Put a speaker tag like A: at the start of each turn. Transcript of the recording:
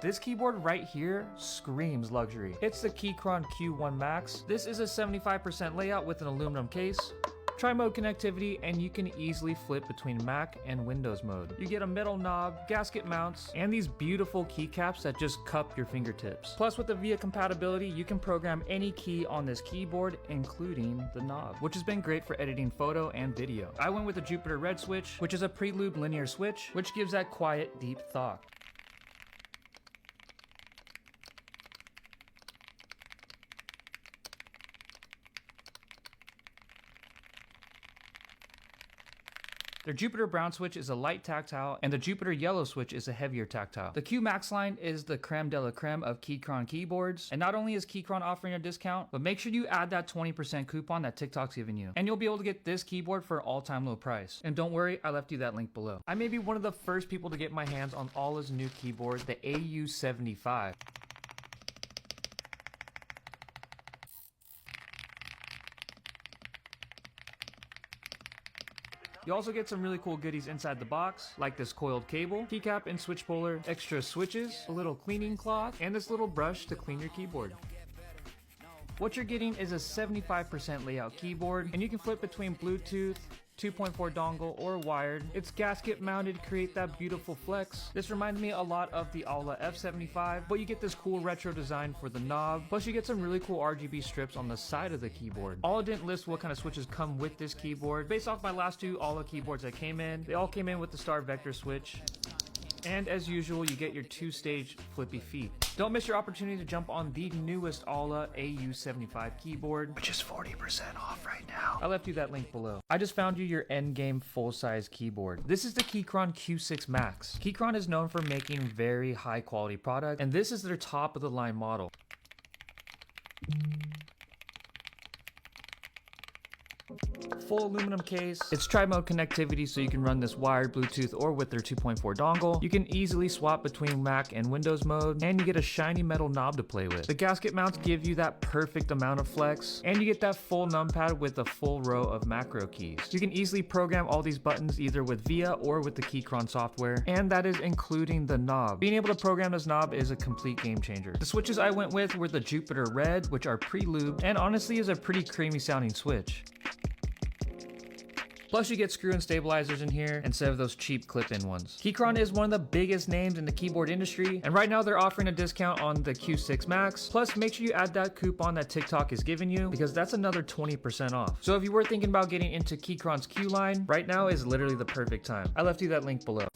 A: This keyboard right here screams luxury. It's the Keychron Q1 Max. This is a 75% layout with an aluminum case, tri-mode connectivity, and you can easily flip between Mac and Windows mode. You get a metal knob, gasket mounts, and these beautiful keycaps that just cup your fingertips. Plus, with the VIA compatibility, you can program any key on this keyboard, including the knob, which has been great for editing photo and video. I went with the Jupiter Red switch, which is a pre-lubed linear switch, which gives that quiet, deep thought. Their Jupiter Brown switch is a light tactile, and the Jupiter Yellow switch is a heavier tactile. The Q Max line is the creme de la creme of Keychron keyboards, and not only is Keychron offering a discount, but make sure you add that 20% coupon that TikTok's giving you, and you'll be able to get this keyboard for an all-time low price. And don't worry, I left you that link below. I may be one of the first people to get my hands on AULA's new keyboard, the AU75. You also get some really cool goodies inside the box, like this coiled cable, keycap and switch puller, extra switches, a little cleaning cloth, and this little brush to clean your keyboard. What you're getting is a 75% layout keyboard, and you can flip between Bluetooth, 2.4 dongle, or wired. It's gasket mounted, create that beautiful flex. This reminds me a lot of the AULA A75, but you get this cool retro design for the knob. Plus you get some really cool RGB strips on the side of the keyboard. AULA didn't list what kind of switches come with this keyboard. Based off my last two AULA keyboards that came in, they all came in with the Star Vector switch. And as usual, you get your two-stage flippy feet. Don't miss your opportunity to jump on the newest AULA AU75 keyboard, which is 40% off right now. I left you that link below. I just found you your endgame full-size keyboard. This is the Keychron Q6 Max. Keychron is known for making very high-quality products, and this is their top-of-the-line model. Full aluminum case. It's tri-mode connectivity, so you can run this wired, Bluetooth, or with their 2.4 dongle. You can easily swap between Mac and Windows mode, and you get a shiny metal knob to play with. The gasket mounts give you that perfect amount of flex, and you get that full numpad with a full row of macro keys. You can easily program all these buttons either with VIA or with the Keychron software, and that is including the knob. Being able to program this knob is a complete game changer. The switches I went with were the Jupiter Red, which are pre-lubed, and honestly is a pretty creamy sounding switch. Plus you get screw-in stabilizers in here instead of those cheap clip-in ones. Keychron is one of the biggest names in the keyboard industry, and right now they're offering a discount on the Q6 Max. Plus make sure you add that coupon that TikTok is giving you, because that's another 20% off. So if you were thinking about getting into Keychron's Q line, right now is literally the perfect time. I left you that link below.